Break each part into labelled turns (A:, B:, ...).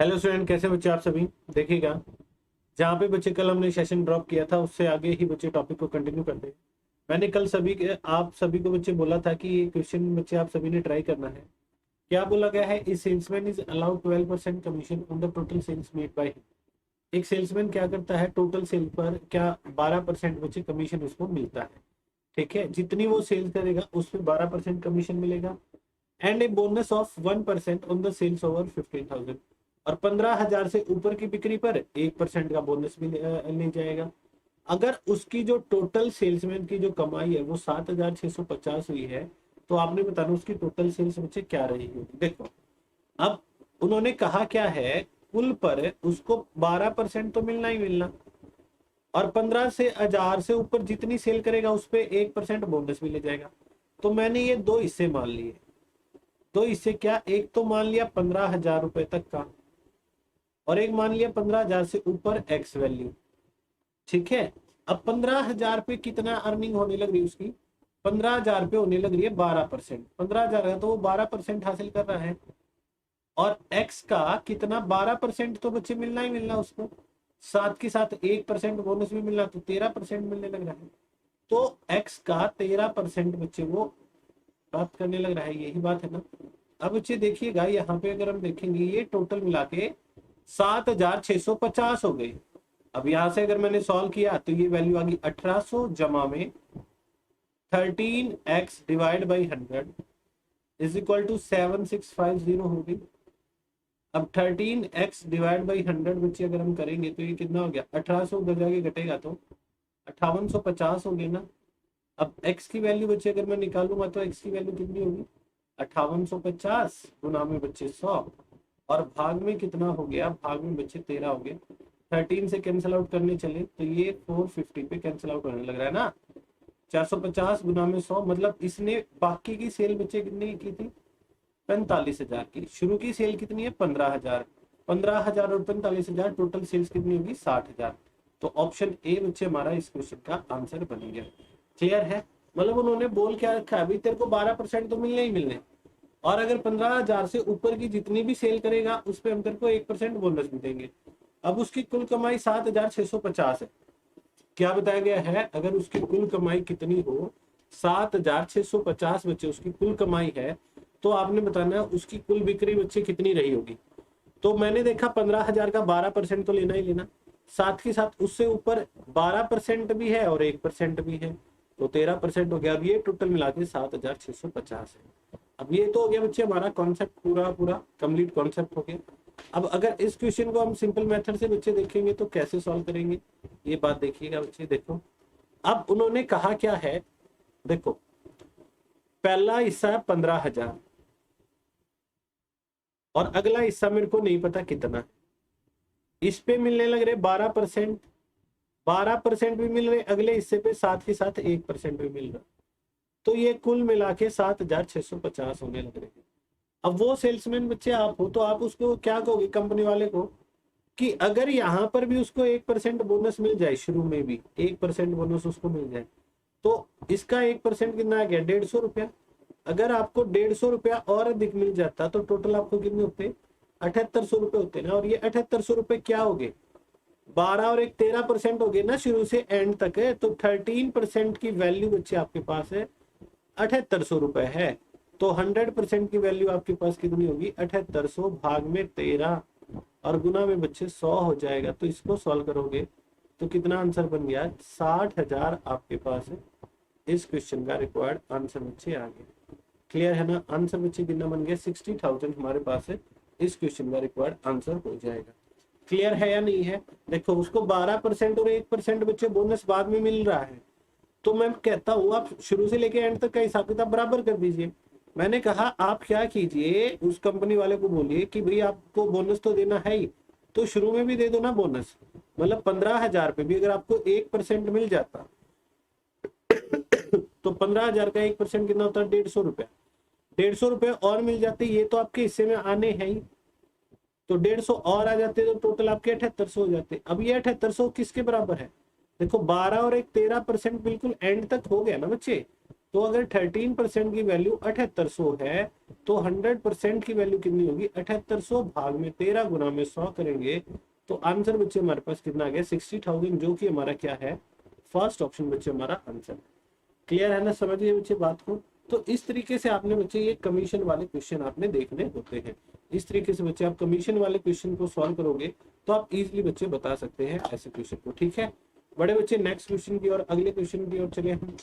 A: Hello student, कैसे बच्चे आप सभी। देखिएगा, जहाँ पे बच्चे कल हमने सेशन ड्रॉप किया था उससे आगे ही बच्चे टॉपिक को कंटिन्यू करते हैं। मैंने कल आप सभी को बच्चे बोला था कि ये क्वेश्चन बच्चे आप सभी ने ट्राई करना है। क्या बोला गया है, this salesman is allowed 12% commission on the total sales made by him. एक सेल्समैन क्या करता है, टोटल सेल पर क्या 12% बच्चे कमीशन उसको मिलता है। ठीक है, जितनी वो सेल करेगा उस पर 12% कमीशन मिलेगा। And a bonus of 1% on the sales over 15,000। और 15,000 से ऊपर की बिक्री पर 1% का बोनस भी ले जाएगा। अगर उसकी जो टोटल सेल्समैन की जो कमाई है वो 7,650 हुई है, तो आपने बताना उसकी टोटल सेल्स बच्चे क्या रही होगी। देखो, अब उन्होंने कहा क्या है, कुल पर उसको 12% तो मिलना ही मिलना, और 15,000 से ऊपर जितनी सेल करेगा उस पर 1% बोनस भी ले जाएगा। तो मैंने ये दो हिस्से मान लिए। दो हिस्से क्या, एक तो मान लिया 15,000 रुपए तक का, और एक मान लिया 15,000 से ऊपर एक्स वैल्यू। ठीक है, अब 15,000 पे कितना अर्निंग होने लग रही है उसकी, 15,000 पे होने लग रही है 12%। 15,000 है तो वो 12% हासिल कर रहा है, और एक्स का कितना 12% तो बच्चे मिलना ही मिलना उसको, साथ के साथ 1% बोनस भी मिलना, तो 13% मिलने लग रहा है। तो एक्स का 13% बच्चे वो प्राप्त करने लग रहा है, यही बात है ना। अब बच्चे देखिएगा, यहाँ पे अगर हम देखेंगे ये टोटल मिला के 7,650 हो गई। अब यहां से अगर मैंने सॉल्व किया तो ये वैल्यू आ गई 1800 जमा में 13x divide by 100 is equal to 7650 होगी। अब 13x डिवाइड बाई 100 बच्चे अगर हम करेंगे तो ये कितना हो गया, 1800 उधर जाके घटेगा तो 5850 हो गया ना। अब x की वैल्यू बच्चे अगर मैं निकालूंगा तो x की वैल्यू कितनी होगी, 5850 गुना में बच्चे 100, और भाग में कितना हो गया, भाग में बच्चे 13 हो गए। 13 से कैंसिल आउट करने चले तो ये 450 पे कैंसिल आउट होने लग रहा है ना। 450 गुना में 100, मतलब इसने बाकी की सेल बच्चे कितनी की थी, 45,000 की। शुरू की सेल कितनी है, 15,000। 15,000 और 45,000 टोटल सेल्स कितनी होगी, 60,000। तो ऑप्शन ए बच्चे हमारा इस क्वेश्चन का आंसर बन गया। क्लियर है, मतलब उन्होंने बोल क्या रखा है, अभी तेरे को 12% तो मिलने ही मिलने, और अगर 15,000 से ऊपर की जितनी भी सेल करेगा उस पर हम तेरे को 1% बोनस भी देंगे। अब उसकी कुल कमाई 7,650 है। क्या बताया गया है, अगर उसकी कुल कमाई कितनी हो, 7,650 बच्चे उसकी कुल कमाई है, तो आपने बताना है उसकी कुल बिक्री बच्चे कितनी रही होगी। तो मैंने देखा 15,000 का 12% तो लेना ही लेना, साथ के साथ उससे ऊपर 12% भी है और 1% भी है, तो 13% हो गया। अब ये टोटल मिला के 7,650 है। अब ये तो हो गया बच्चे हमारा कॉन्सेप्ट पूरा पूरा कंप्लीट कॉन्सेप्ट हो गया। अब अगर इस क्वेश्चन को हम सिंपल मेथड से बच्चे देखेंगे तो कैसे सॉल्व करेंगे, ये बात देखिएगा बच्चे। देखो, अब उन्होंने कहा क्या है, देखो पहला हिस्सा है 15,000 और अगला हिस्सा मेरे को नहीं पता कितना है। इस पे मिलने लग रहे 12%, 12% भी मिल रहे अगले हिस्से पे, साथ ही साथ 1% भी मिल रहा, तो ये कुल मिला के 7,650 होने लग रहे हैं। अब वो सेल्समैन बच्चे आप हो तो आप उसको क्या कहोगे, कंपनी वाले को, कि अगर यहाँ पर भी उसको 1% बोनस मिल जाए, शुरू में भी 1% बोनस उसको मिल जाए, तो इसका 1% कितना आ गया, 150 रुपया। अगर आपको 150 रुपया और अधिक मिल जाता तो टोटल आपको कितने होते, 7800 रुपये होते ना। और ये 7800 रुपये क्या हो गए, 12 और एक 13% हो गए ना शुरू से एंड तक है, तो 13% की वैल्यू बच्चे आपके पास है 7800 रुपये है। तो 100% की वैल्यू आपके पास कितनी होगी, 7800 भाग में 13 और गुना में बच्चे 100 हो जाएगा। तो इसको सॉल्व करोगे तो कितना आंसर बन गया, 60,000 आपके पास है। इस क्वेश्चन का रिक्वायर्ड आंसर बच्चे आ गया। क्लियर है ना, आंसर बच्चे कितना बन गया, 60,000 हमारे पास है। इस क्वेश्चन का रिक्वायर्ड आंसर हो जाएगा। क्लियर है या नहीं है। देखो, उसको 12% और 1% बच्चे बोनस बाद में मिल रहा है, तो मैं कहता हूँ आप शुरू से लेके एंड तक का हिसाब किताब बराबर कर दीजिए। मैंने कहा आप क्या कीजिए, उस कंपनी वाले को बोलिए कि भाई आपको बोनस तो देना है ही, तो शुरू में भी दे दो ना बोनस। मतलब 15,000 पे भी अगर आपको 1% मिल जाता तो 15,000 का 1% कितना होता है, 150 रुपया। 150 रुपये और मिल जाते, ये तो आपके हिस्से में आने हैं ही, तो 150 और आ जाते तो टोटल आपके 7800 हो जाते। अब ये 7800 किसके बराबर है, देखो 12 और एक 13% बिल्कुल एंड तक हो गया ना बच्चे। तो अगर 13% की वैल्यू 7800 है तो 100% की वैल्यू कितनी होगी, 7800 भाग में 13 गुना में 100 करेंगे तो आंसर बच्चे हमारे पास कितना आ गया, 60,000, जो कि हमारा क्या है, फर्स्ट ऑप्शन बच्चे हमारा आंसर। क्लियर है ना, समझिए बच्चे बात को। तो इस तरीके से आपने बच्चे ये कमीशन वाले क्वेश्चन आपने देखने होते हैं। इस तरीके से बच्चे आप कमीशन वाले क्वेश्चन को सॉल्व करोगे तो आप इजीली बच्चे बता सकते हैं ऐसे क्वेश्चन को। ठीक है बड़े बच्चे, नेक्स्ट क्वेश्चन की और अगले क्वेश्चन की ओर चले हम।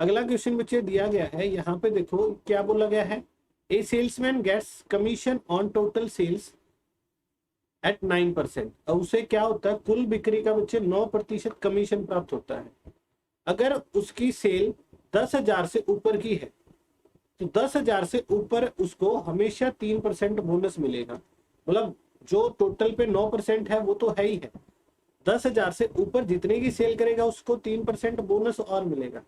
A: अगला क्वेश्चन बच्चे दिया गया है, यहाँ पे देखो क्या बोला गया है, a salesman gets commission on total sales at 9%। अब उसे क्या होता है, कुल बिक्री का बच्चे 9% कमीशन प्राप्त होता है। अगर उसकी सेल 10,000 से ऊपर की है तो 10,000 से ऊपर उसको हमेशा 3% बोनस मिलेगा। मतलब जो टोटल पे 9% है वो तो है ही है, 10,000 से ऊपर जितने की सेल करेगा उसको 3% बोनस और मिलेगा।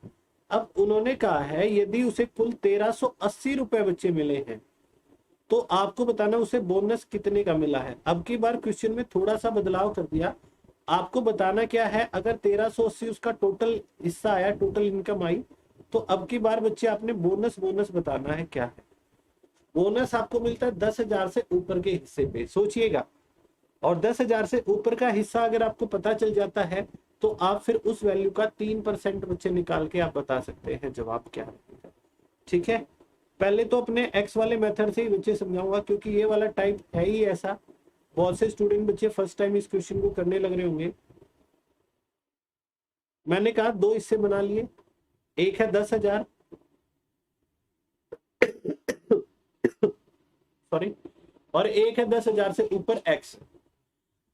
A: अब उन्होंने कहा है यदि उसे कुल 1380 रुपए बच्चे मिले हैं तो आपको बताना उसे बोनस कितने का मिला है। अब की बार क्वेश्चन में थोड़ा सा बदलाव कर दिया, आपको बताना क्या है, अगर 1380 उसका टोटल हिस्सा आया, टोटल इनकम आई, तो अब की बार बच्चे आपने बोनस बताना है क्या है। बोनस आपको मिलता है 10,000 से ऊपर के हिस्से पे, सोचिएगा। और 10,000 से ऊपर का हिस्सा अगर आपको पता चल जाता है तो आप फिर उस वैल्यू का 3% बच्चे निकाल के आप बता सकते हैं जवाब क्या है। ठीक है, पहले तो अपने एक्स वाले मेथड से ही बच्चे समझाऊंगा क्योंकि ये वाला टाइप है ही ऐसा। बहुत से स्टूडेंट बच्चे फर्स्ट टाइम इस क्वेश्चन को करने लग रहे होंगे। मैंने कहा दो हिस्से बना लिए, एक है 10,000 सॉरी, और एक है 10,000 से ऊपर एक्स।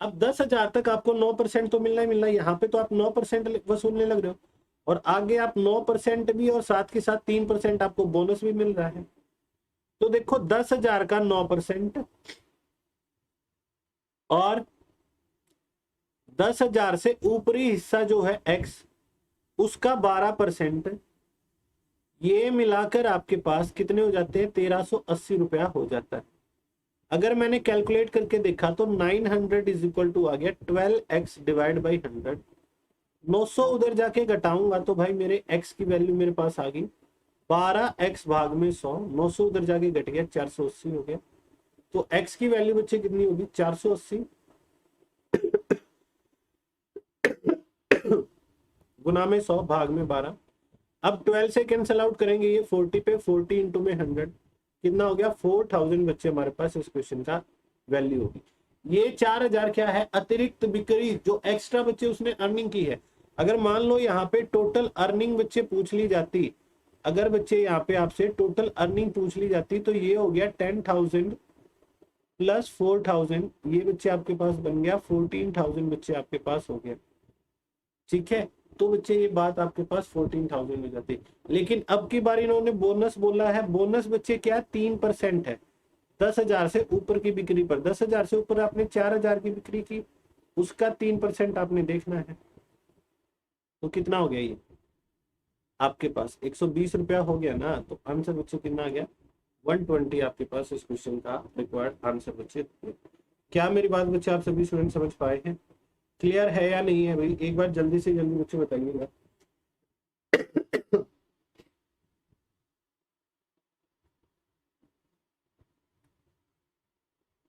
A: अब 10,000 तक आपको 9% तो मिलना ही मिलना है, यहाँ पे तो आप 9% वसूलने लग रहे हो और आगे आप 9% भी और साथ के साथ 3% आपको बोनस भी मिल रहा है। तो देखो 10,000 का 9% और 10,000 से ऊपरी हिस्सा जो है एक्स उसका 12%, ये मिलाकर आपके पास कितने हो जाते हैं, 1380 रुपया हो जाता है। अगर मैंने कैलकुलेट करके देखा तो 900 इज इक्वल टू आ गया 12x डिवाइड बाई 100। 900 उधर जाके घटाऊंगा तो भाई मेरे x की वैल्यू मेरे पास आ गई 12x भाग में 100। 900 उधर जाके घट गया 480 हो गया। तो x की वैल्यू बच्चे कितनी होगी, 480 गुना में 100 भाग में 12। अब 12 से कैंसिल आउट करेंगे, ये 40 पे 40 इंटू में 100 कितना हो गया, 4000 बच्चे हमारे पास इस क्वेश्चन का वैल्यू होगी। ये 4000 क्या है, अतिरिक्त बिक्री जो एक्स्ट्रा बच्चे उसने अर्निंग की है। अगर मान लो यहाँ पे टोटल अर्निंग बच्चे पूछ ली जाती, अगर बच्चे यहाँ पे आपसे टोटल अर्निंग पूछ ली जाती तो ये हो गया 10,000 प्लस 4,000, ये बच्चे आपके पास बन गया 14,000 बच्चे आपके पास हो गया। ठीक है, तो बच्चे ये बात आपके पास 14,000 हो जाती। लेकिन अब की बार इन्होंने बोनस बोला है, बोनस बच्चे क्या 3% है 10,000 से ऊपर की बिक्री पर। 10,000 से ऊपर आपने 4,000 की बिक्री की, उसका 3% आपने देखना है। तो कितना हो गया ये आपके पास 120 रुपया हो गया ना। तो आंसर बच्चे कितना आ गया, 120 आपके पास इस क्वेश्चन का रिक्वायर्ड आंसर बच्चे। क्या मेरी बात बच्चे आप सभी स्टूडेंट समझ पाए हैं, क्लियर है या नहीं है भाई, एक बार जल्दी से जल्दी बच्चे बताइएगा।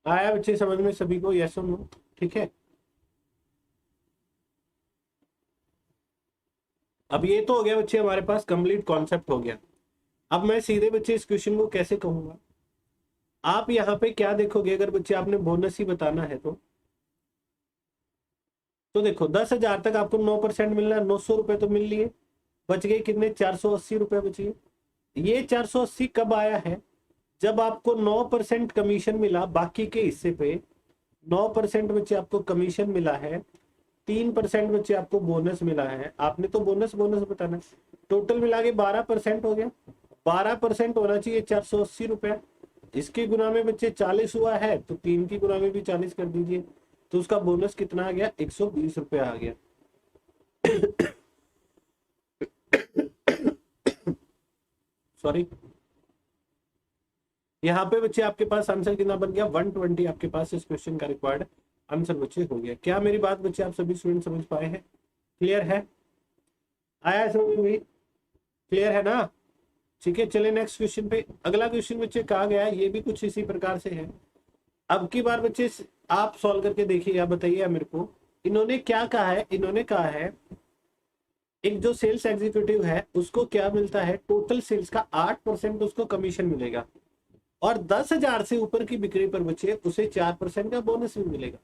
A: आया बच्चे समझ में सभी को, यस और नो, ठीक है। अब ये तो हो गया बच्चे हमारे पास कंप्लीट कॉन्सेप्ट हो गया। अब मैं सीधे बच्चे इस क्वेश्चन को कैसे कहूंगा, आप यहाँ पे क्या देखोगे, अगर बच्चे आपने बोनस ही बताना है तो देखो 10,000 तक आपको 9% मिलना है, 900 रुपए तो मिल लिए, बच गए कितने, 480 रुपए बचिए। ये 480 कब आया है, जब आपको 9% कमीशन मिला बाकी के हिस्से पे, 9% बच्चे आपको कमीशन मिला है, 3% बच्चे आपको बोनस मिला है। आपने तो बोनस बताना, टोटल मिला के 12% हो गया। 12% होना चाहिए 480 रुपया, इसके गुना में बच्चे 40 हुआ है तो 3 की गुना में भी 40 कर दीजिए, तो उसका बोनस कितना आ गया, 120 रुपया आ गया। सॉरी, यहाँ पे बच्चे आपके पास आंसर कितना बन गया, 120 आपके पास इस क्वेश्चन का रिक्वायर्ड आंसर बच्चे हो गया। क्या मेरी बात बच्चे आप सभी स्टूडेंट समझ पाए हैं, क्लियर है। आया समझ में? क्लियर है ना? ठीक है, चले नेक्स्ट क्वेश्चन पे। अगला क्वेश्चन बच्चे कहा गया है, ये भी कुछ इसी प्रकार से है। अब की बार बच्चे आप सॉल्व करके देखिएगा, बताइए मेरे को। इन्होंने क्या कहा है, इन्होंने कहा है एक जो सेल्स एग्जीक्यूटिव है उसको क्या मिलता है, टोटल सेल्स का 8% उसको कमीशन मिलेगा, और 10,000 से ऊपर की बिक्री पर बच्चे उसे 4% का बोनस भी मिलेगा।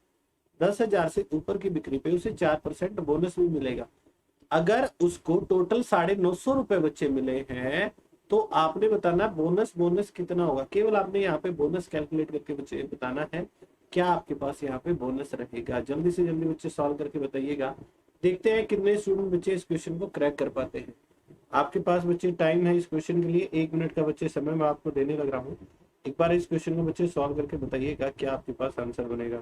A: 10,000 से ऊपर की बिक्री पे उसे 4% बोनस भी मिलेगा। अगर उसको टोटल 950 रुपए बच्चे मिले हैं तो आपने बताना बोनस बोनस कितना होगा। केवल आपने यहाँ पे बोनस कैलकुलेट करके बच्चे बताना है क्या आपके पास यहाँ पे बोनस रहेगा। जल्दी से जल्दी बच्चे सॉल्व करके बताइएगा। देखते हैं कितने स्टूडेंट बच्चे इस क्वेश्चन को क्रैक कर पाते हैं। आपके पास बच्चे टाइम है इस क्वेश्चन के लिए, 1 मिनट का बच्चे समय मैं आपको देने लग रहा हूँ। एक बार इस क्वेश्चन को बच्चे सॉल्व करके बताइएगा क्या आपके पास आंसर बनेगा।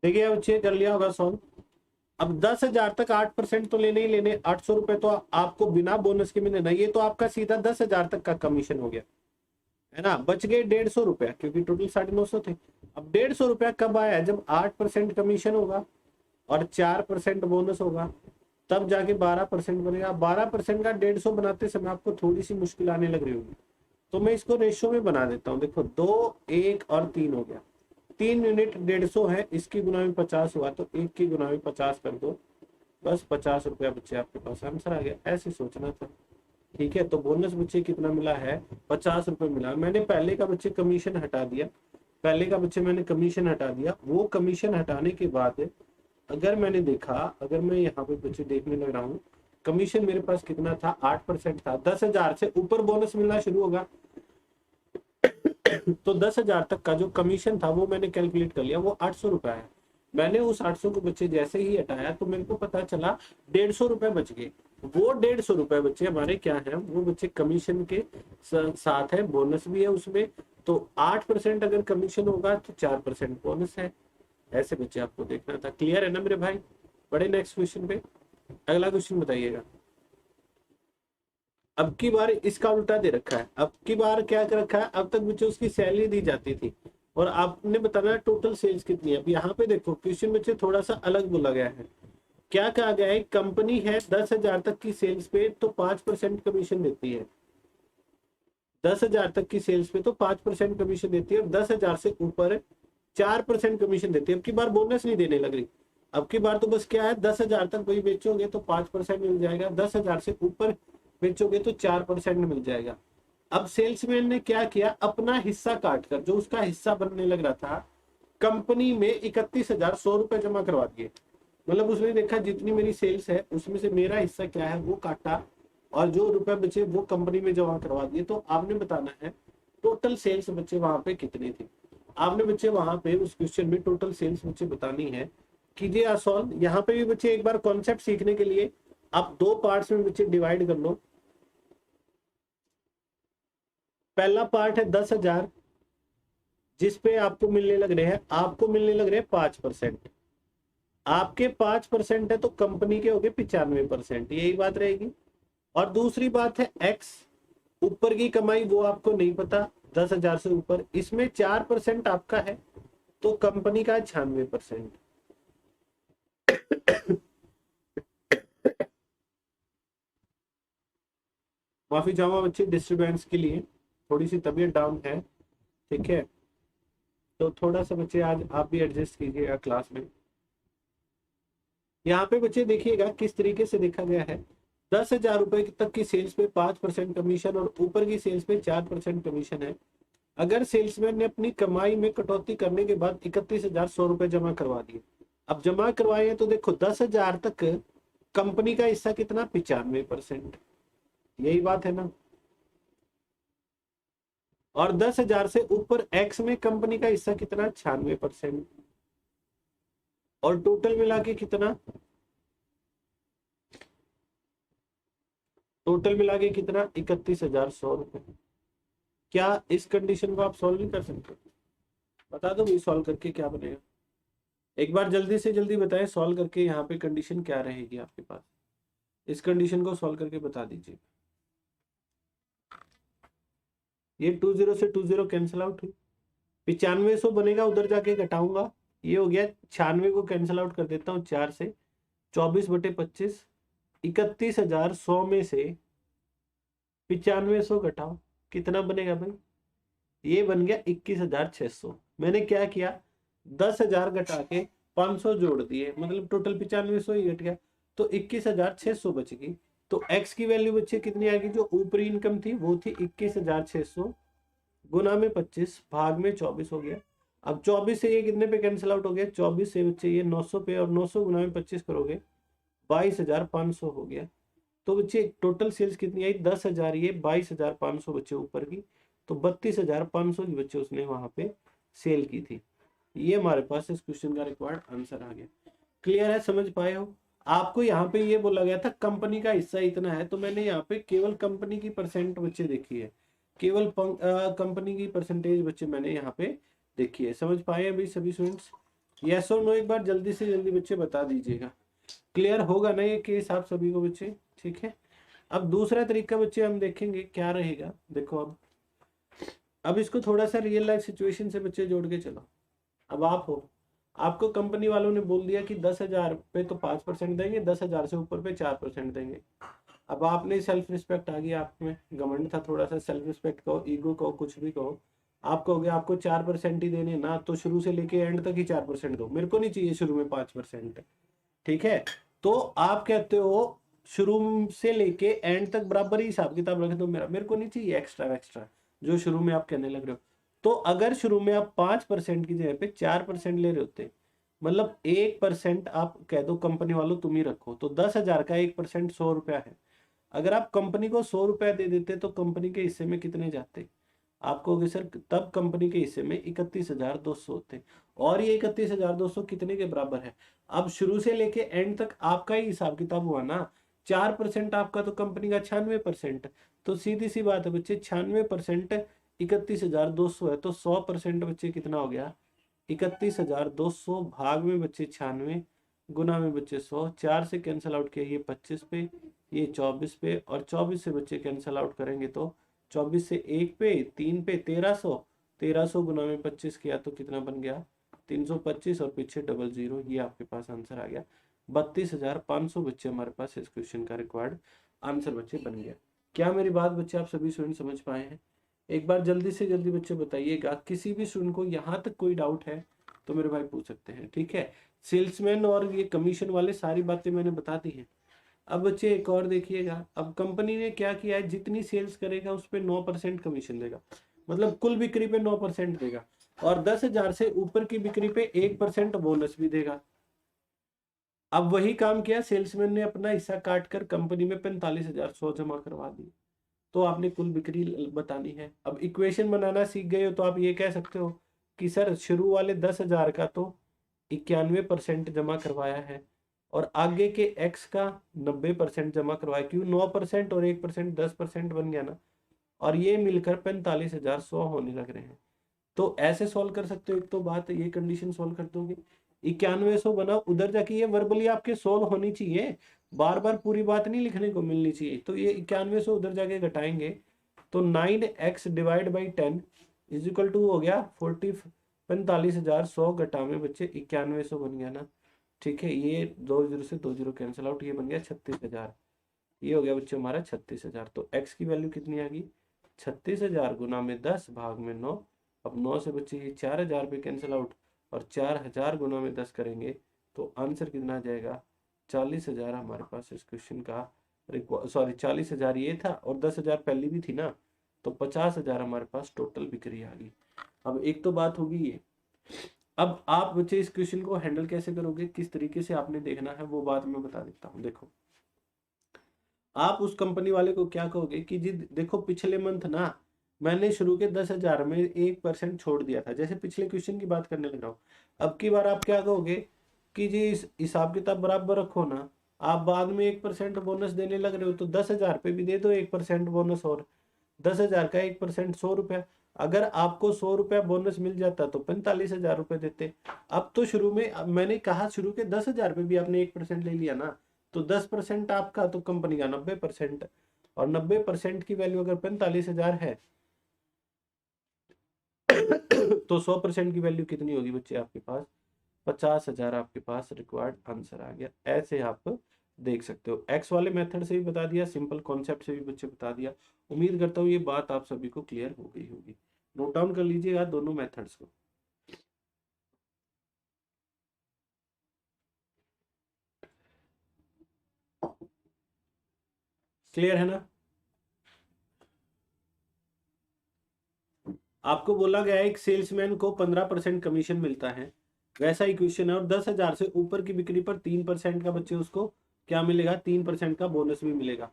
A: देखिए बच्चे कर लिया होगा सॉल्व। अब 10,000 तक 8% तो लेने ही लेने, 800 रुपए तो आपको बिना बोनस के मिले ना, ये तो आपका सीधा 10,000 तक का कमीशन हो गया, है ना। बच गए 150 रुपया, क्योंकि टोटल 950 थे। अब 150 रुपया कब आया, जब 8% कमीशन होगा और 4% बोनस होगा, तब जाके 12% बनेगा। 12% का 150 बनाते समय आपको थोड़ी सी मुश्किल आने लग रही होगी, तो मैं इसको रेशियो में बना देता हूँ। देखो 2, 1 और 3 हो गया। 3 यूनिट 150 है, इसकी गुना में 50 हुआ, तो 1 की गुना में 50 कर दो, बस 50 रुपया बच्चे आपके पास आंसर आ गया। ऐसे सोचना था, ठीक है। तो बोनस बच्चे कितना मिला है, 50 रुपए मिला। मैंने पहले का बच्चे कमीशन हटा दिया, पहले का बच्चे मैंने कमीशन हटा दिया। वो कमीशन हटाने के बाद अगर मैंने देखा, अगर मैं यहाँ पे बच्चे देखने लग रहा हूँ, कमीशन मेरे पास कितना था, 8% था। 10,000 से ऊपर बोनस मिलना शुरू होगा तो 10,000 तक का जो कमीशन था वो मैंने कैलकुलेट कर लिया, वो 800 रुपया है। मैंने उस 800 को बच्चे जैसे ही हटाया तो मेरे को पता चला 150 रुपए बच गए। वो 150 रुपए बच्चे हमारे क्या है, वो बच्चे कमीशन के साथ है, बोनस भी है उसमें। तो 8% अगर कमीशन होगा तो 4% बोनस है। ऐसे बच्चे आपको देखना था। क्लियर है ना मेरे भाई? बड़े नेक्स्ट क्वेश्चन पे। अगला क्वेश्चन बताइएगा। अब की बार इसका उल्टा दे रखा है। अब की बार क्या कर रखा है, अब तक बच्चे उसकी सैलरी दी जाती थी और आपने बताना टोटल सेल्स कितनी है। अब यहाँ पे देखो क्वेश्चन बच्चे थोड़ा सा अलग बोला गया है। क्या कहा गया है, कंपनी है 10,000 तक की सेल्स पे तो 5% कमीशन देती है। 10,000 तक की सेल्स पे तो 5% कमीशन देती है, और 10,000 से ऊपर 4% कमीशन देती है। अब की बार बोनस नहीं देने लग रही। अब की बार तो बस क्या है, 10,000 तक वही बेचोगे तो 5% मिल जाएगा, 10,000 से ऊपर बेचोगे तो 4% मिल जाएगा। अब सेल्समैन ने क्या किया, अपना हिस्सा काट कर, जो उसका हिस्सा बनने लग रहा था, कंपनी में 31,100 रुपए जमा करवा दिए। मतलब उसने देखा जितनी मेरी सेल्स है उसमें से मेरा हिस्सा क्या है वो काटा, और जो रुपए बचे वो कंपनी में जमा करवा दिए। तो आपने बताना है टोटल सेल्स बच्चे वहां पे कितनी थी। आपने बच्चे वहां पे उस क्वेश्चन में टोटल सेल्स बच्चे बतानी है। कीजिए सॉल्व। यहाँ पे भी बच्चे एक बार कॉन्सेप्ट सीखने के लिए आप दो पार्ट्स में बच्चे डिवाइड कर लो। पहला पार्ट है 10,000, जिसपे आपको मिलने लग रहे हैं, आपको मिलने लग रहे हैं 5%। आपके 5% है तो कंपनी के हो गए 95%, यही बात रहेगी। और दूसरी बात है एक्स, ऊपर की कमाई वो आपको नहीं पता, 10,000 से ऊपर, इसमें 4% आपका है तो कंपनी का 96%। माफी चाहूंगा बच्चे डिस्टर्बेंस के लिए, थोड़ी सी तबीयत डाउन है, ठीक है। तो थोड़ा सा बच्चे आज आप भी एडजस्ट कीजिएगा क्लास में। यहाँ पे बच्चे देखिएगा किस तरीके से देखा गया है। 10,000 रुपए तक की सेल्स पे 5% कमीशन और ऊपर की सेल्स पे 4% कमीशन है। अगर सेल्समैन ने अपनी कमाई में कटौती करने के बाद 31,100 रुपए जमा करवा दिए। अब जमा करवाए हैं तो देखो 10,000 तक कंपनी का हिस्सा कितना, 95%। यही बात है ना। और 10,000 से ऊपर एक्स में कंपनी का हिस्सा कितना, 96%। और टोटल मिला के कितना, टोटल मिला के कितना, 31,100 रुपए। क्या इस कंडीशन को आप सॉल्व नहीं कर सकते? बता दो भाई सॉल्व करके क्या बनेगा, एक बार जल्दी से जल्दी बताएं सॉल्व करके यहाँ पे कंडीशन क्या रहेगी आपके पास, इस कंडीशन को सॉल्व करके बता दीजिए। ये 20 से 20 कैंसिल आउट हुई, 9500 बनेगा, उधर जाके घटाऊंगा, ये हो गया 96 को कैंसिल आउट कर देता हूँ 4 से, 24/25, 31,100 में से 9500 घटाओ, कितना बनेगा भाई, ये बन गया 21,600। मैंने क्या किया, 10,000 घटा के 500 जोड़ दिए, मतलब टोटल 9500 ही घट गया, तो 21,600 बच गई। तो एक्स की वैल्यू बची कितनी आएगी, जो ऊपरी इनकम थी वो थी 21,600 गुना में 25 भाग में 24 हो गया। अब 24 से ये कितने पे कैंसिल आउट हो गया, 24 से बच्चे ये 900 पे, और 900 गुना में 25 करोगे 22,500 हो गया। तो बच्चे टोटल सेल्स कितनी आई, 10,000, ये 22,500 बच्चे ऊपर की, तो 32,500 की बच्चे उसने वहां पे सेल की थी। ये हमारे पास इस क्वेश्चन का रिक्वायर्ड आंसर आ गया। क्लियर है, समझ पाए हो? आपको यहाँ पे ये बोला गया था कंपनी का हिस्सा इतना है, तो मैंने यहाँ पे केवल कंपनी की परसेंट बच्चे देखी है, केवल कंपनी की परसेंटेज बच्चे मैंने यहाँ पे देखी है। समझ पाए अभी सभी स्टूडेंट्स? यस और नो एक बार जल्दी से जल्दी बच्चे बता दीजिएगा। क्लियर होगा ना ये केस आप सभी को बच्चे? ठीक है, अब दूसरा तरीका बच्चे हम देखेंगे क्या रहेगा। देखो अब इसको थोड़ा सा रियल लाइफ सिचुएशन से बच्चे जोड़ के चलो। अब आप हो, आपको कंपनी वालों ने बोल दिया कि 10,000 पे तो 5% देंगे, 10,000 से ऊपर पे 4% देंगे। अब आपने सेल्फ रिस्पेक्ट आ गया, आप में घमंड था थोड़ा सा, सेल्फ रिस्पेक्ट कहो, ईगो कहो, कुछ भी कहो, आप कहोगे आपको 4% ही देने ना, तो शुरू से लेके एंड तक ही 4% दो, मेरे को नहीं चाहिए शुरू में 5%। ठीक है, तो आप कहते हो शुरू से लेके एंड तक बराबर ही हिसाब किताब रख दो, मेरे को नहीं चाहिए एक्स्ट्रा एक्स्ट्रा जो शुरू में आप कहने लग रहे हो। तो अगर शुरू में आप 5% की जगह पे 4% ले रहे होते, मतलब 1% आप कह दो कंपनी वालों तुम ही रखो, तो 10,000 का 1% 100 रुपया है। अगर आप कंपनी को 100 रुपया दे देते तो कंपनी के हिस्से में कितने जाते, आप कहोगे सर तब कंपनी के हिस्से में 31,200 होते, और ये 31,200 कितने के बराबर है। अब शुरू से लेके एंड तक आपका ही हिसाब किताब हुआ ना, 4% आपका तो कंपनी का 96%, तो सीधी सी बात है बच्चे, 96% 31,200 है, तो 100% बच्चे कितना हो गया, 31,200 भाग में बच्चे 96 गुना में बच्चे 100, 4 से कैंसिल आउट किया ये 25 पे, ये 24 पे, और 24 से बच्चे कैंसिल आउट करेंगे तो 24 से 1 पे 3 पे 1300, 1300 गुना में 25 किया तो कितना बन गया, 325, और पीछे 00, ये आपके पास आंसर आ गया। 32,500 बच्चे हमारे पास इस क्वेश्चन का रिक्वायर्ड आंसर बच्चे बन गया। क्या मेरी बात बच्चे आप सभी स्टूडेंट समझ पाए हैं? एक बार जल्दी से जल्दी बच्चे बताइएगा, किसी भी स्टूडेंट को यहाँ तक कोई डाउट है तो मेरे भाई पूछ सकते हैं। ठीक है, सेल्समैन और ये कमीशन वाले सारी बातें मैंने बता दी हैं। अब बच्चे एक और देखिएगा, अब कंपनी ने क्या किया है, जितनी सेल्स करेगा उस पर 9% कमीशन देगा, मतलब कुल बिक्री पे 9% देगा, और 10,000 से ऊपर की बिक्री पे 1% बोनस भी देगा। अब वही काम किया, सेल्समैन ने अपना हिस्सा काट कर कंपनी में 45,100 जमा करवा दी, तो आपने कुल बिक्री बतानी है। अब इक्वेशन बनाना सीख गए हो तो आप ये कह सकते हो कि सर शुरू वाले 10,000 का तो 91% जमा करवाया है, और आगे के x का 90% जमा करवाया, क्यों 9% और 1% 10% बन गया ना, और ये मिलकर 45,100 होने लग रहे हैं। तो ऐसे सॉल्व कर सकते हो, एक तो बात ये कंडीशन सॉल्व कर दोगे, 9100 बना, उधर जाके ये वर्बली आपके सोल्व होनी चाहिए, बार बार पूरी बात नहीं लिखने को मिलनी चाहिए। तो ये 9100 उधर जाके घटाएंगे तो 9x divide by 10 is equal to हो गया 45,100 घटा में बच्चे 9100 बन गया ना। ठीक है, ये 20 से 20 कैंसिल आउट, ये बन गया 36,000, ये हो गया बच्चे हमारा 36,000। तो x की वैल्यू कितनी आ गई, 36,000 गुना में 10 भाग में 9। अब 9 से बच्चे ये 4,000 पे कैंसिल आउट, और 4,000 गुना में 10 करेंगे तो आंसर कितना आ जाएगा, 40,000 हमारे पास इस क्वेश्चन का सॉरी 40,000 ये था, और 10,000 पहले भी थी ना, तो 50,000 हमारे पास टोटल बिक्री आ गई। अब एक तो बात होगी ये, अब आप बच्चे इस क्वेश्चन को हैंडल कैसे करोगे, किस तरीके से आपने देखना है, वो बात मैं बता देता हूँ। देखो आप उस कंपनी वाले को क्या कहोगे कि जी देखो पिछले मंथ ना मैंने शुरू के 10,000 में 1% छोड़ दिया था, जैसे पिछले क्वेश्चन की बात करने लगा हूँ। अब की बार आप क्या कहोगे कि जी इस हिसाब किताब बराबर रखो ना, आप बाद में 1% बोनस देने लग रहे हो तो 10,000 पे भी दे दो 1% बोनस। और 10,000 का 1% 100 रुपया। अगर आपको 100 रुपया बोनस मिल जाता तो 45,000 रुपये देते। अब तो शुरू में मैंने कहा शुरू के 10,000 पे भी आपने 1% ले लिया ना, तो 10% आपका तो कंपनी का 90%। और 90% की वैल्यू अगर 45,000 है तो 100% की वैल्यू कितनी होगी बच्चे आपके पास? 50,000 आपके पास रिक्वायर्ड आंसर आ गया। ऐसे आप देख सकते हो। एक्स वाले मेथड से भी बता दिया, सिंपल कॉन्सेप्ट से भी बच्चे बता दिया। उम्मीद करता हूँ ये बात आप सभी को क्लियर हो गई होगी। नोट डाउन कर लीजिएगा दोनों मेथड्स को। क्लियर है ना? आपको बोला गया है एक सेल्समैन को 15% कमीशन मिलता है, वैसा ही क्वेश्चन है। और 10,000 से ऊपर की बिक्री पर 3% का बच्चे उसको क्या मिलेगा? 3% का बोनस भी मिलेगा।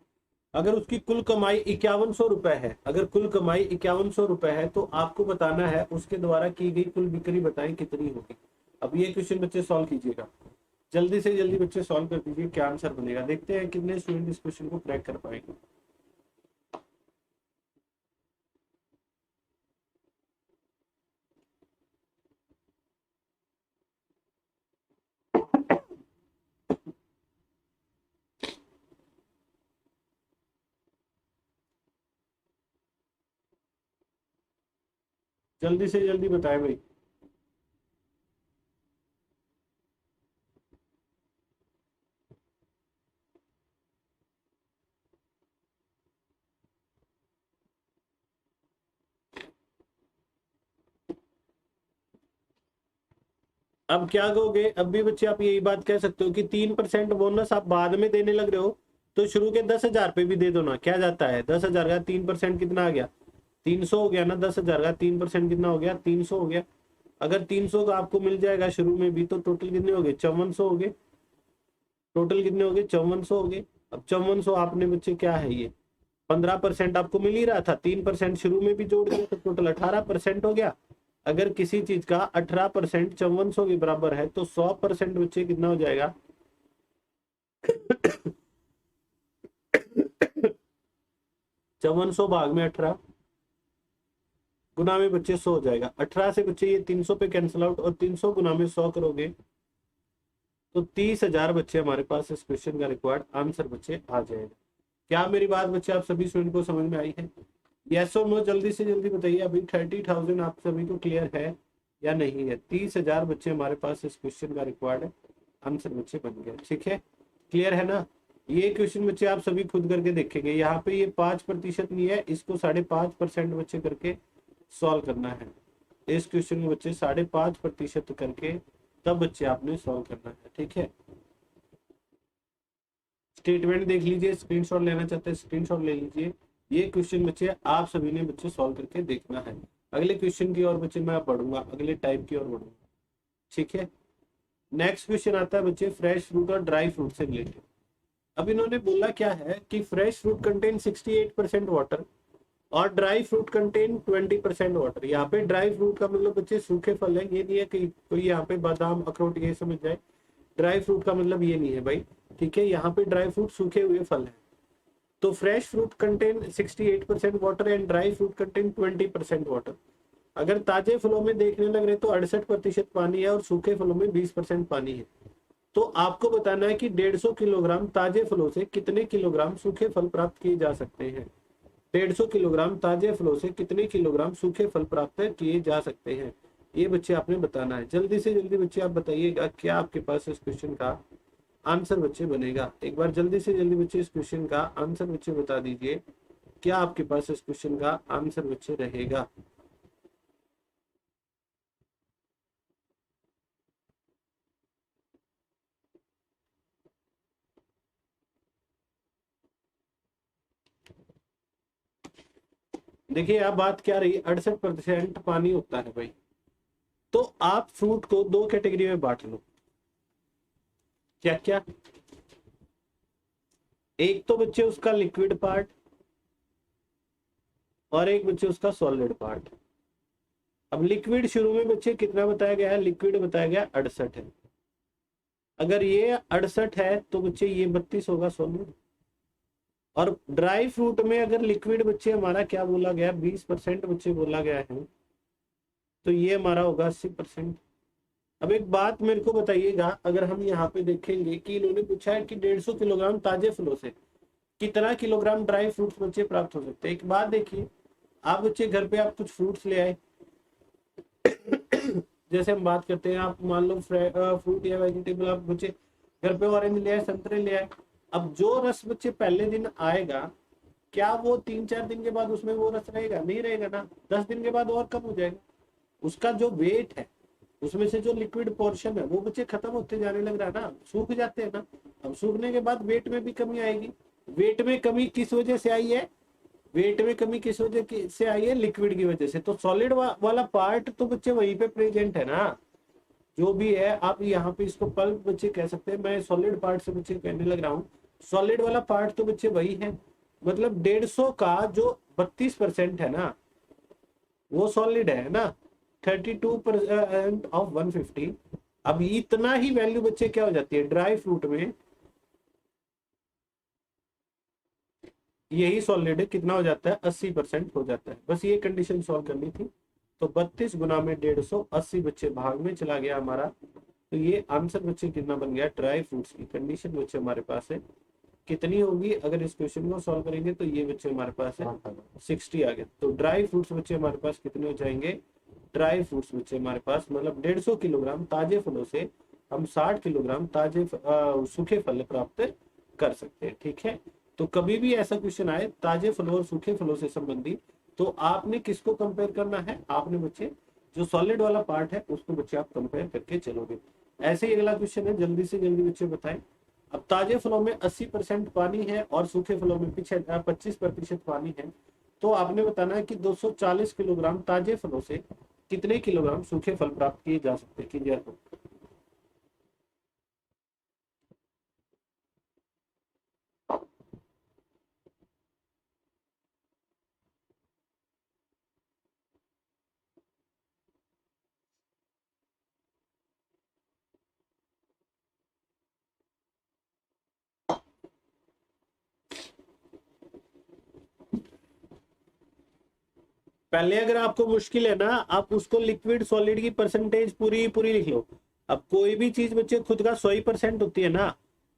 A: अगर उसकी कुल कमाई 5100 रुपए है, अगर कुल कमाई 5100 रुपए है तो आपको बताना है उसके द्वारा की गई कुल बिक्री बताएं कितनी होगी। अब ये क्वेश्चन बच्चे सॉल्व कीजिएगा, जल्दी से जल्दी बच्चे सॉल्व कर दीजिए, क्या आंसर बनेगा। देखते हैं कितने स्टूडेंट इस क्वेश्चन को क्रैक कर पाएंगे। जल्दी से जल्दी बताएं भाई। अब क्या कहोगे? अब भी बच्चे आप यही बात कह सकते हो कि 3% बोनस आप बाद में देने लग रहे हो, तो शुरू के 10,000 पे भी दे दो ना, क्या जाता है? 10,000 का 3% कितना आ गया? 300 हो गया ना। 10,000 का 3% कितना हो गया? 300 हो गया। अगर 300 का आपको मिल जाएगा शुरू में भी तो टोटल कितने हो गए? 5400 हो गए। टोटल कितने हो गए? 5400 हो गए। अब 5400 आपने बच्चे क्या है ये 15% आपको मिल ही रहा था, 3% शुरू में भी जोड़ दिया तो टोटल 18% हो गया। अगर किसी चीज का 18% 5400 के बराबर है तो 100% बच्चे कितना हो जाएगा? 5400 भाग में 18 गुना में बच्चे 100 हो जाएगा। 18 से बच्चे ये 300 पे कैंसिल आउट, और 300 गुना में 100 करोगे तो 30,000 बच्चे हमारे पास इस क्वेश्चन का रिक्वायर्ड आंसर बच्चे आ जाएगा। क्या मेरी बात बच्चे आप सभी स्टूडेंट को समझ में आई है? यस और नो जल्दी से जल्दी बताइए। अभी 30,000 आप सभी को क्लियर है या नहीं है? 30,000 बच्चे हमारे पास इस क्वेश्चन का रिक्वायर्ड आंसर बच्चे बन गया। ठीक है, क्लियर है ना? ये क्वेश्चन बच्चे आप सभी खुद करके देखेंगे। यहाँ पे ये 5% नहीं है, इसको 5.5% बच्चे करके सॉल्व करना है। इस क्वेश्चन को बच्चे 5.5% करके तब बच्चे आपने सॉल्व करना है। ठीक है, स्टेटमेंट देख लीजिए, स्क्रीनशॉट लेना चाहते हैं स्क्रीनशॉट ले लीजिए। ये क्वेश्चन बच्चे आप सभी ने बच्चे सॉल्व करके देखना है। अगले क्वेश्चन की ओर बच्चे मैं बढ़ूंगा, अगले टाइप की ओर बढ़ूंगा। ठीक है, नेक्स्ट क्वेश्चन आता है बच्चे फ्रेश फ्रूट और ड्राई फ्रूट से रिलेटेड। अब इन्होंने बोला क्या है कि फ्रेश फ्रूट कंटेन 68% वाटर और ड्राई फ्रूट कंटेन 20% वाटर। यहाँ पे ड्राई फ्रूट का मतलब बच्चे सूखे फल है, ये नहीं है कि कोई यहाँ पे बादाम अखरोट ये समझ जाए। ड्राई फ्रूट का मतलब ये नहीं है भाई। ठीक है, यहाँ पे ड्राई फ्रूट सूखे हुए फल है। तो fresh fruit contain 68% water and dry fruit contain 20% water. अगर ताजे फलों में देखने लग रहे तो 68% पानी है और सूखे फलों में 20% पानी है। तो आपको बताना है कि 150 किलोग्राम ताजे फलों से कितने किलोग्राम सूखे फल प्राप्त किए जा सकते हैं। 150 किलोग्राम ताजे फलों से कितने किलोग्राम सूखे फल प्राप्त किए जा सकते हैं, ये बच्चे आपने बताना है। जल्दी से जल्दी बच्चे आप बताइएगा क्या आपके पास इस क्वेश्चन का आंसर बच्चे बनेगा। एक बार जल्दी से जल्दी बच्चे इस क्वेश्चन का आंसर बच्चे बता दीजिए, क्या आपके पास इस क्वेश्चन का आंसर बच्चे रहेगा। देखिए आप बात क्या रही, 68% पानी होता है भाई। तो आप फ्रूट को दो कैटेगरी में बांट लो। क्या क्या? एक तो बच्चे उसका लिक्विड पार्ट और एक बच्चे उसका सॉलिड पार्ट। अब लिक्विड शुरू में बच्चे कितना बताया गया है, लिक्विड बताया गया 68 है। अगर ये 68 है तो बच्चे ये 32 होगा सॉलिड। और ड्राई फ्रूट में अगर लिक्विड बच्चे हमारा क्या बोला गया, 20% बच्चे बोला गया है, तो ये हमारा होगा 80%। अब एक बात मेरे को बताइएगा, अगर हम यहाँ पे देखेंगे कि इन्होंने पूछा है कि 150 किलोग्राम ताजे फलों से कितना किलोग्राम ड्राई फ्रूट्स बच्चे प्राप्त हो सकते हैं। एक बात देखिए, आप बच्चे घर पे आप कुछ फ्रूट्स ले आए जैसे हम बात करते हैं, आप मान लो फ्रूट या वेजिटेबल, आप बच्चे घर पे ऑरेंज ले आए, संतरे ले आए। अब जो रस बच्चे पहले दिन आएगा, क्या वो 3-4 दिन के बाद उसमें वो रस रहेगा? नहीं रहेगा ना। 10 दिन के बाद और कम हो जाएगा। उसका जो वेट है, उसमें से जो लिक्विड पोर्शन है वो बच्चे खत्म होते जाने लग रहा है ना, सूख जाते हैं ना। अब सूखने के बाद वेट में भी कमी आएगी। वेट में कमी किस वजह से आई है? वेट में कमी किस वजह से आई है? लिक्विड की वजह से। तो सॉलिड वाला पार्ट तो बच्चे वहीं पे प्रेजेंट है ना, जो भी है। आप यहाँ पे इसको पल्प बच्चे कह सकते हैं, मैं सॉलिड पार्ट से बच्चे कहने लग रहा हूँ। सॉलिड वाला पार्ट तो बच्चे वही है, मतलब 150 का जो 32% है ना, वो सॉलिड है ना। 32% ऑफ 150। अब इतना ही वैल्यू बच्चे क्या हो जाती है ड्राई फ्रूट में, यही सॉलिड है, कितना हो जाता है? 80% हो जाता है। बस ये कंडीशन सॉल्व करनी थी। तो 32 गुना में 150, 80 बच्चे भाग में चला गया हमारा। तो ये आंसर बच्चे कितना बन गया? ड्राई फ्रूट्स की कंडीशन बच्चे हमारे पास है कितनी होगी? अगर इस क्वेश्चन को सॉल्व करेंगे तो ये बच्चे हमारे पास है 60 आ गया। तो ड्राई फ्रूट्स बच्चे हमारे पास कितने हो जाएंगे? ड्राई फ्रूट्स बच्चे हमारे पास मतलब 150 किलोग्राम ताजे फलों से हम 60 किलोग्राम ताजे सूखे फल प्राप्त कर सकते हैं। ठीक है, तो कभी भी ऐसा क्वेश्चन आए ताजे फलों और सूखे फलों से संबंधित, तो आपने किसको कंपेयर करना है? आपने बच्चे जो सॉलिड वाला पार्ट है उसको बच्चे आप कंपेयर करके चलोगे। ऐसे ही अगला क्वेश्चन है, जल्दी से जल्दी बच्चे बताएं। अब ताजे फलों में 80% पानी है और सूखे फलों में 25% पानी है। तो आपने बताना है कि 240 किलोग्राम ताजे फलों से कितने किलोग्राम सूखे फल प्राप्त किए जा सकते हैं। कीजिए तो पहले अगर आपको मुश्किल है ना, आप उसको लिक्विड सॉलिड की परसेंटेज पूरी पूरी लिख लो। अब कोई भी चीज बच्चे खुद का 100% होती है ना।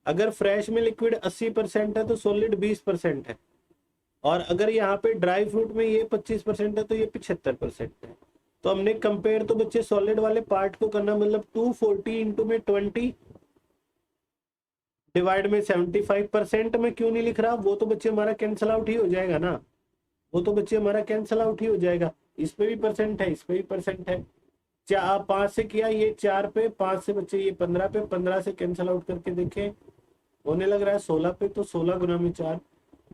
A: अगर फ्रेश में लिक्विड 80% है तो सॉलिड 20% है। और अगर यहाँ पे ड्राई फ्रूट में ये 25% है तो ये 75% है। तो हमने कंपेयर तो बच्चे सॉलिड वाले पार्ट को करना, मतलब 240 इंटू में 20 डिवाइड में 75%। में क्यों नहीं लिख रहा? वो तो बच्चे हमारा कैंसल आउट ही हो जाएगा ना, वो तो बच्चे हमारा कैंसल आउट ही हो जाएगा। इस पे भी परसेंट है, इस पे भी परसेंट है। 5 से किया, ये 4 पे, 5 से बच्चे ये 15 पे, 15 से कैंसल आउट करके देखें होने लग रहा है 16 पे। तो 16 गुना में 4,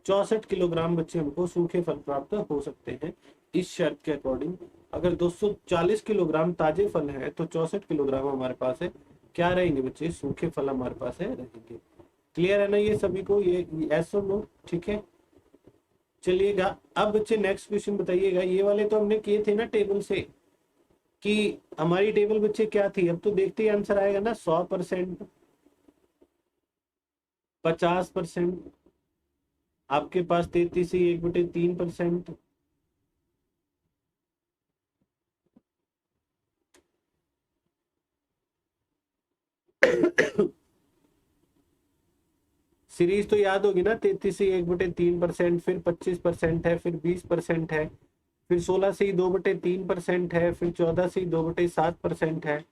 A: 64 किलोग्राम बच्चे हमको सूखे फल प्राप्त हो सकते हैं इस शर्त के अकॉर्डिंग। अगर 240 किलोग्राम ताजे फल है तो 64 किलोग्राम हमारे पास है क्या रहेंगे बच्चे? सूखे फल हमारे पास है रहेंगे। क्लियर है ना ये सभी को? ये ऐसा लो, ठीक है। चलिएगा अब बच्चे नेक्स्ट क्वेश्चन बताइएगा। ये वाले तो हमने किए थे ना टेबल से, कि हमारी टेबल बच्चे क्या थी। अब तो देखते ही आंसर आएगा ना, 100%, 50%, आपके पास 33/1/3%। सीरीज तो याद होगी ना, 33/1/3%, फिर 25% है, फिर 20% है, फिर 16 से ही 2/3% है, फिर 14 से ही 2/7% है,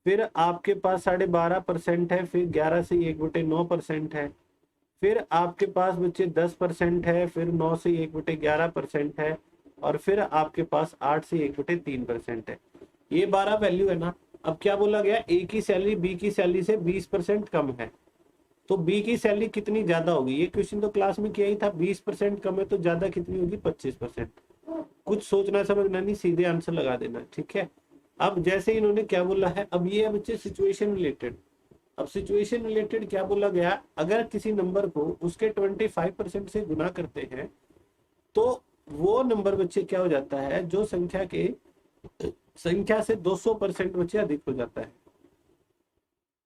A: फिर आपके पास 12.5% है, फिर 11 से ही 1/9% है, फिर आपके पास बच्चे 10% है, फिर 9 से 1/11% है, और फिर आपके पास 8 से 1/3% है। ये 12 वैल्यू है ना। अब क्या बोला गया? ए की सैलरी बी की सैलरी से 20% कम है, तो बी की सैलरी कितनी ज्यादा होगी? ये क्वेश्चन तो क्लास में किया ही था। 20% कम है तो ज्यादा कितनी होगी? 25%। कुछ सोचना समझना नहीं, सीधे आंसर लगा देना, ठीक है। अब जैसे इन्होंने क्या बोला है, अब ये है बच्चे सिचुएशन रिलेटेड। अब सिचुएशन रिलेटेड क्या बोला गया? अगर किसी नंबर को उसके 25% से गुना करते हैं तो वो नंबर बच्चे क्या हो जाता है जो संख्या से 200% बच्चे अधिक हो जाता है।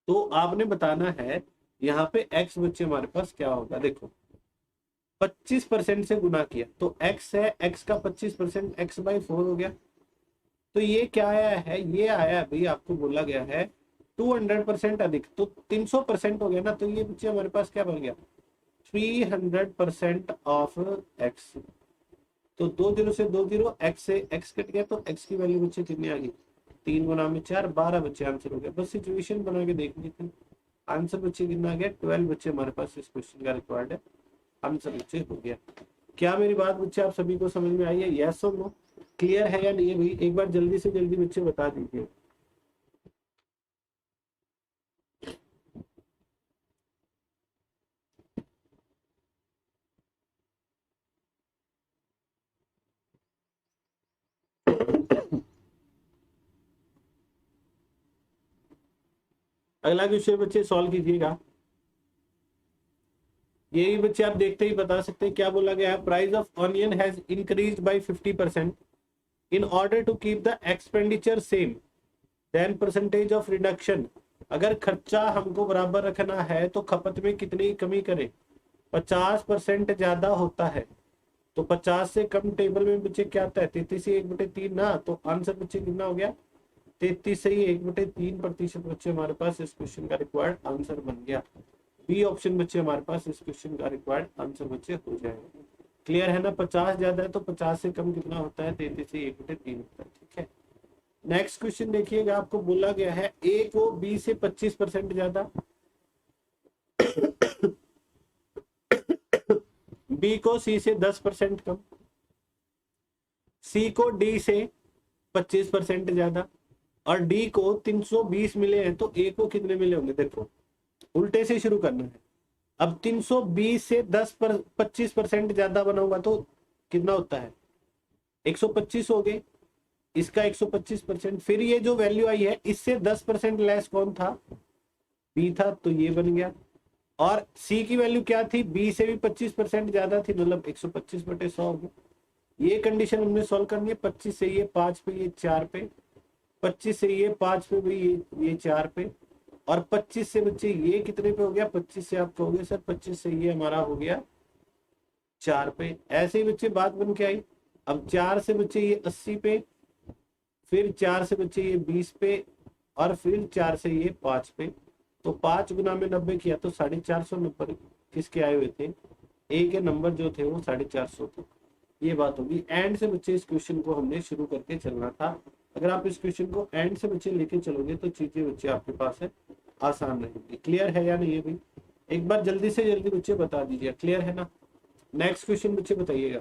A: तो आपने बताना है यहाँ पे x बच्चे हमारे पास क्या होगा। देखो 25% से गुना किया तो x है, x का 25% x/4 हो गया। तो ये क्या आया है, ये आया है भाई, आपको बोला गया है 200% अधिक, तो 300% हो गया ना। तो ये बच्चे हमारे पास क्या बन गया, 300% ऑफ एक्स। तो 2 0 से 2 0, एक्स से एक्स कट गया, तो एक्स की वैल्यू बच्चे कितनी आ गई, 3 × 4 12 बच्चे आंसर हो गया। बस सिचुएशन बना के देख लेते हैं। आंसर बच्चे कितना आ गया, 12 बच्चे हमारे पास इस क्वेश्चन का रिक्वायर्ड है। आंसर बच्चे हो गया। क्या मेरी बात बच्चे आप सभी को समझ में आई है, यस और नो, क्लियर है या नहीं है भाई, एक बार जल्दी से जल्दी बच्चे बता दीजिए। अगला क्वेश्चन बच्चे सॉल्व कीजिएगा। यही बच्चे आप देखते ही बता सकते हैं क्या बोला गया है, price of onion has increased by 50% in order to keep the expenditure same, then percentage of reduction. अगर खर्चा हमको बराबर रखना है तो खपत में कितनी कमी करें, 50% ज्यादा होता है। तो 50 से कम टेबल में बच्चे क्या आता है, 33 से 1/3 ना। तो आंसर बच्चे कितना हो गया, 33 से 1/3% बच्चे हमारे पास इस क्वेश्चन का रिक्वायर्ड आंसर बन गया। बी ऑप्शन बच्चे हमारे पास इस क्वेश्चन का रिक्वायर्ड आंसर बच्चे हो जाएगा। क्लियर है ना, 50 ज्यादा है तो 50 से कम कितना होता है, 33 से 1/3 होता है। ठीक है, नेक्स्ट क्वेश्चन देखिएगा। आपको बोला गया है ए को बी से 25% ज्यादा, बी को सी से 10% कम, सी को डी से 25% ज्यादा, और डी को 320 मिले हैं। तो ए को कितने मिले होंगे, देखो उल्टे से शुरू करना है। अब 320 से 25% ज्यादा बनाऊंगा तो कितना होता है, 125 हो गए। इसका 125%, फिर ये जो वैल्यू आई है इससे 10% लेस कौन था, बी था, तो ये बन गया। और सी की वैल्यू क्या थी, बी से भी 25% ज्यादा थी, मतलब 125/100 हो गया। ये कंडीशन हमने सॉल्व करनी है। 25 से ये 5 पे, ये 4 पे, 25 से ये 5 पे भी, ये 4 पे, और 25 से बच्चे ये कितने पे हो गया, 25 से आप कहोगे सर 25 से ये हमारा हो गया 4 पे। ऐसे ही बच्चे बात बन के आई। अब 4 से बच्चे ये 80 पे, फिर 4 से बच्चे ये 20 पे, और फिर 4 से ये 5 पे। तो 5 गुना में 90 किया तो 450 नंबर किसके आए हुए थे, ए के नंबर जो थे वो 450 थे। ये बात होगी। एंड से बच्चे इस क्वेश्चन को हमने शुरू करके चलना था। अगर आप इस क्वेश्चन को एंड से बच्चे लेके चलोगे तो चीजें बच्चे आपके पास है आसान रहेंगी। क्लियर है या नहीं है भाई, एक बार जल्दी से जल्दी बच्चे बता दीजिए, क्लियर है ना। नेक्स्ट क्वेश्चन बच्चे बताइएगा।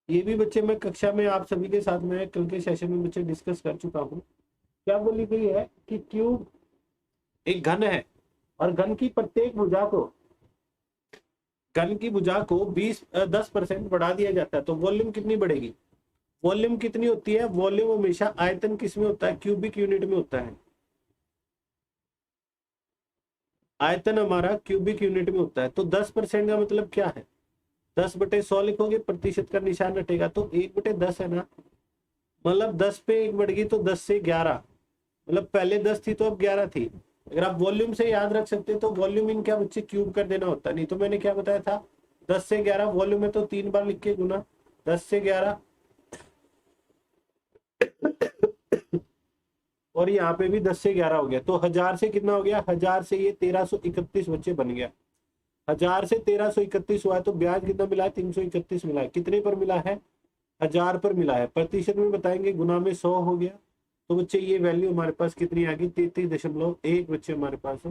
A: ये भी बच्चे मैं कक्षा में आप सभी के साथ में कल के सेशन में बच्चे डिस्कस कर चुका हूँ। क्या बोली गई है कि क्यूब एक घन है और घन की प्रत्येक भुजा को, घन की भुजा को 10% बढ़ा दिया जाता है तो वॉल्यूम कितनी बढ़ेगी। वॉल्यूम कितनी होती है, वॉल्यूम हमेशा आयतन किस में होता है, क्यूबिक यूनिट में होता है। आयतन हमारा क्यूबिक यूनिट में होता है। तो 10% का मतलब क्या है, 10/100 लिखोगे, प्रतिशत का निशान हटेगा तो 1/10 है ना। मतलब 10 पे 1 बढ़ गई तो 10 से 11, मतलब पहले 10 थी तो अब 11 थी। अगर आप वॉल्यूम से याद रख सकते तो वॉल्यूम इन क्या बच्चे क्यूब कर देना होता, नहीं तो मैंने क्या बताया था, 10 से 11 वॉल्यूम है तो 3 बार लिख के गुना, 10 से 11, और यहाँ पे भी 10 से 11 हो गया। तो 1000 से कितना हो गया, 1000 से ये 1331 बच्चे बन गया। 1000 से 1331 हुआ है तो ब्याज कितना मिला है, 331 मिला है। कितने पर मिला है, 1000 पर मिला है। प्रतिशत में बताएंगे, गुना में 100 हो गया। तो बच्चे ये वैल्यू हमारे पास कितनी आ गई, 33.1 बच्चे हमारे पास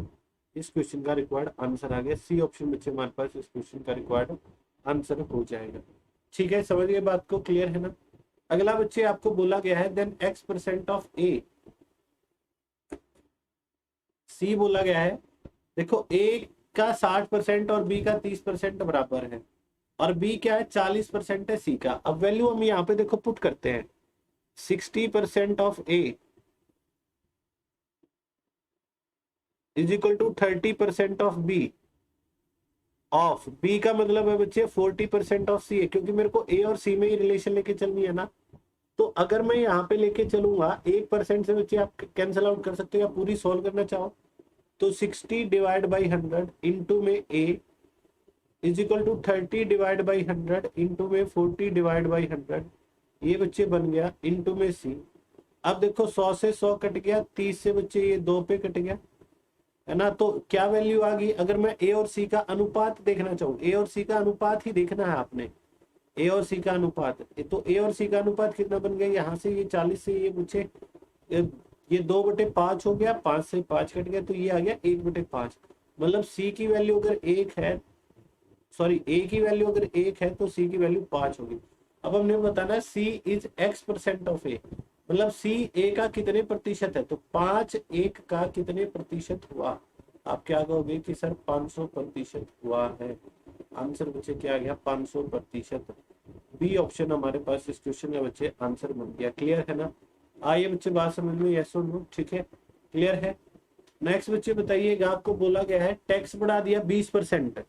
A: इस क्वेश्चन का रिक्वायर्ड आंसर आ गया। सी ऑप्शन बच्चे हमारे पास इस क्वेश्चन का रिक्वायर्ड आंसर हो जाएगा। ठीक है, समझ गए बात को, क्लियर है ना। अगला बच्चे आपको बोला गया है देन x% ऑफ ए, सी बोला गया है। देखो ए का 60% और बी का 30% बराबर है, और बी क्या है, 40% है सी का। अब वैल्यू हम यहाँ पे देखो पुट करते हैं, 60% of A is equal to 30% of B, of B का मतलब है बच्चे 40% ऑफ सी है, क्योंकि मेरे को ए और सी में ही रिलेशन लेके चलनी है ना। तो अगर मैं यहाँ पे लेके चलूंगा 1% से बच्चे आप कैंसिल आउट कर सकते हो, या पूरी सोल्व करना चाहो तो 60 डिवाइड बाई 100 इंटू में A is equal to 30 divide by 100 into में 40 डिवाइड बाई 100, ये बच्चे बन गया इंटू में सी। अब देखो 100 से 100 कट गया, 30 से बच्चे ये 2 पे कट गया, है ना। तो क्या वैल्यू आ गई, अगर मैं ए और सी का अनुपात देखना चाहूँ, ए और सी का अनुपात ही देखना है आपने, ए और सी का अनुपात, तो ए और सी का अनुपात कितना बन गया, यहाँ से ये 40 से ये पूछे ये 2/5 हो गया, 5 से 5 कट गया, तो ये आ गया 1/5। मतलब सी की वैल्यू अगर 1 है, सॉरी ए की वैल्यू अगर 1 है तो सी की वैल्यू 5 होगी। अब हमने बताना सी इज x% ऑफ ए, मतलब सी ए का कितने प्रतिशत है, तो 5 1 का कितने प्रतिशत हुआ। आप क्या कहोगे कि सर 500% हुआ है। आंसर बच्चे क्या आ गया 500%। बी ऑप्शन हमारे पास इस क्वेश्चन का बच्चे आंसर बन गया। क्लियर है ना। आइए बच्चे बात समझ में, यस और नो, ठीक है क्लियर है। नेक्स्ट बच्चे बताइएगा, आपको बोला गया है टैक्स बढ़ा दिया 20%,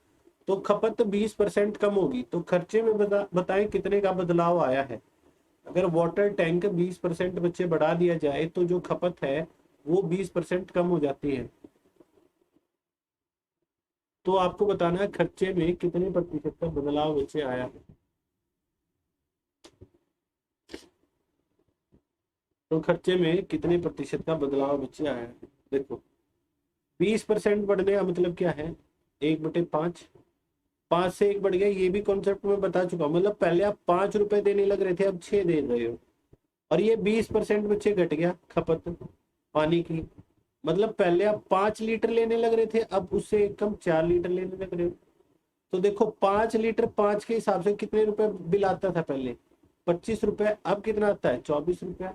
A: तो खपत 20% कम होगी, तो खर्चे में बताएं कितने का बदलाव आया है। अगर वाटर टैंक 20% बच्चे बढ़ा दिया जाए तो जो खपत है वो 20% कम हो जाती है, तो आपको बताना है खर्चे में कितने प्रतिशत का बदलाव बच्चे आया है। तो खर्चे में कितने प्रतिशत का बदलाव बच्चे आया है। देखो 20% बढ़ने का मतलब क्या है, 1/5, 5 से 1 बढ़ गया, ये भी कॉन्सेप्ट में बता चुका हूं। मतलब पहले आप 5 रुपए देने लग रहे थे, अब 6 दे रहे हो, और ये 20% बच्चे घट गया खपत पानी की। मतलब पहले आप 5 लीटर लेने लग रहे थे, अब उससे कम 4 लीटर लेने लग रहे हो। तो देखो 5 लीटर 5 के हिसाब से कितने रुपए बिल आता था पहले, 25 रुपए, अब कितना आता है 24 रुपया।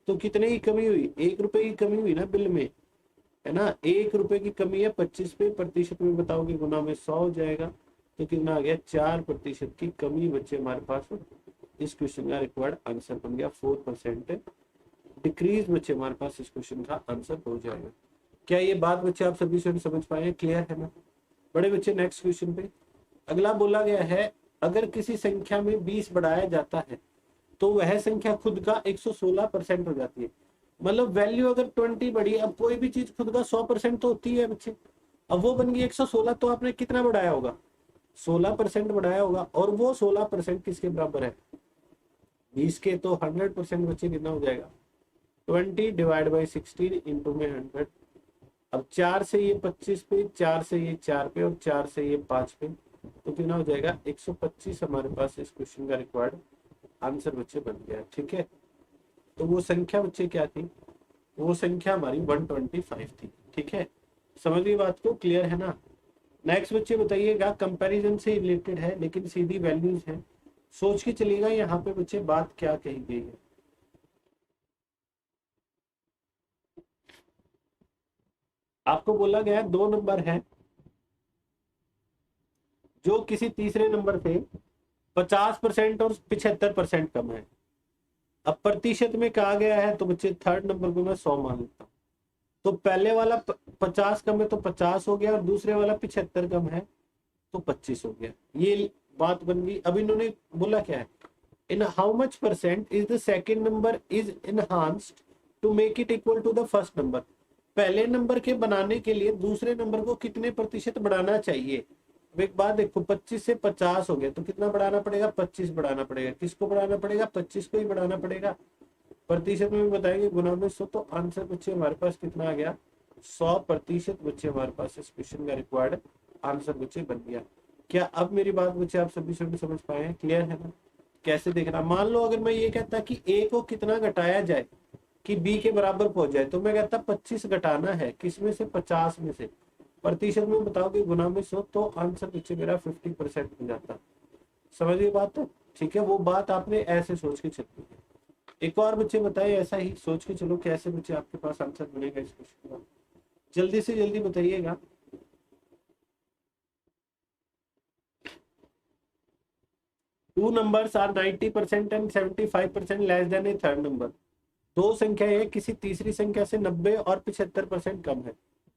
A: तो कितने की कमी हुई, 1 रुपए की कमी हुई ना बिल में, है ना। 1 रुपए की कमी है 25 पे, प्रतिशत में बताओगे गुना में 100 हो जाएगा, तो कितना आ गया 4% की कमी बच्चे हमारे पास। इस क्वेश्चन का रिक्वायर्ड आंसर बन गया 4% डिक्रीज बच्चे हमारे पास इस क्वेश्चन का आंसर हो जाएगा। क्या ये बात बच्चे आप सभी से समझ पाए, क्लियर है ना। बड़े बच्चे नेक्स्ट क्वेश्चन पे अगला बोला गया है, अगर किसी संख्या में 20 बढ़ाया जाता है तो वह संख्या खुद का 116% हो जाती है। मतलब वैल्यू अगर 20 बढ़ी, अब कोई भी चीज खुद का 100% तो होती है बच्चे, अब वो बन गई 116, तो आपने कितना बढ़ाया होगा 16% बढ़ाया होगा, और वो 16% किसके बराबर है 20 के, तो 100% बच्चे कितना हो जाएगा 20 डिवाइड बाई 16 इंटू में 100। अब 4 से ये 25 पे, 4 से ये 4 पे, और 4 से ये 5 पे, तो कितना हो जाएगा 125 हमारे पास इस क्वेश्चन का रिक्वायर्ड आंसर बच्चे बन गया। ठीक है, तो वो संख्या बच्चे क्या थी, वो संख्या हमारी 125 थी। ठीक है, समझ गई बात को, क्लियर है ना। नेक्स्ट बच्चे बताइएगा, कंपैरिजन से रिलेटेड है लेकिन सीधी वैल्यूज है, सोच के चलिएगा यहाँ पे बच्चे बात क्या कही गई है। आपको बोला गया दो नंबर है जो किसी तीसरे नंबर से 50% और 75% कम है। अब प्रतिशत में कहा गया है, तो बच्चे थर्ड नंबर को मैं 100 मान लेता हूँ। तो पहले वाला 50 कम है तो 50 हो गया, और दूसरे वाला 75 कम है तो 25 हो गया। ये बात बन गई। अब इन्होंने बोला क्या है, in how much percent is the second number is enhanced to make it equal to the first number. पहले नंबर के बनाने के लिए दूसरे नंबर को कितने प्रतिशत बढ़ाना चाहिए। अब एक बात देखो, 25 से 50 हो गया तो कितना बढ़ाना पड़ेगा 25 बढ़ाना पड़ेगा। किसको बढ़ाना पड़ेगा 25 को ही बढ़ाना पड़ेगा। प्रतिशत में भी बताएंगे गुना में 100, तो आंसर बच्चे हमारे पास कितना आ गया 100% बच्चे हमारे पास इस क्वेश्चन का रिक्वायर्ड आंसर बच्चे बन गया। क्या अब मेरी बात बच्चे आप सभी समझ पाए हैं, क्लियर है ना। कैसे देखना, मान लो अगर मैं ये कहता कि ए को कितना घटाया जाए कि बी के बराबर पहुंच जाए, तो मैं कहता 25 घटाना है, किसमें से 50 में से, प्रतिशत में बताओगे गुना में 100, तो आंसर बच्चे मेरा 50% हो जाता। समझ गए बात। तो ठीक है, वो बात आपने ऐसे सोच के चलनी है। एक और बच्चे बताइए, ऐसा ही सोच के चलो कैसे बच्चे आपके पास आंसर बनेगा इस क्वेश्चन का, जल्दी से जल्दी बताइएगा। Two numbers are 90% and 75% less than a third number. दो संख्या है किसी तीसरी संख्या से 90 और 75% कम है।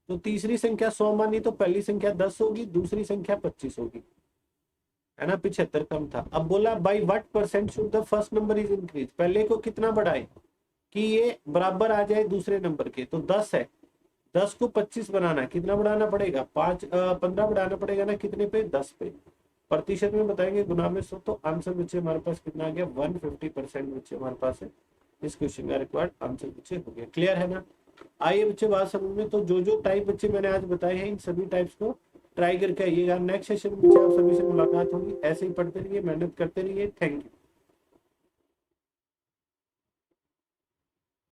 A: तो तीसरी संख्या 100 मानी तो पहली संख्या 10 होगी, दूसरी संख्या 25 होगी, है ना। 75 कम था। अब बोला by what percent should the first number is increase, पहले को कितना बढ़ाए कि ये बराबर आ जाए दूसरे नंबर के। तो 10 है, 10 को 25 बनाना है, कितना बढ़ाना पड़ेगा, 15 बढ़ाना पड़ेगा ना, कितने पे, 10 पे। प्रतिशत में बताएंगे, गुना में 100। तो आंसर बच्चे हमारे पास कितना आ गया, 150% बच्चे हमारे पास है। इस क्वेश्चन का रिक्वायर्ड आंसर बच्चे हो गया। क्लियर है ना। आइए बच्चे बात समझ में। तो जो जो टाइप बच्चे मैंने आज बताए हैं, इन सभी टाइप्स को ट्राई करके आइएगा। नेक्स्ट सेशन में बच्चे आप सभी से मुलाकात होगी। ऐसे ही पढ़ते रहिए, मेहनत करते रहिए। Thank you.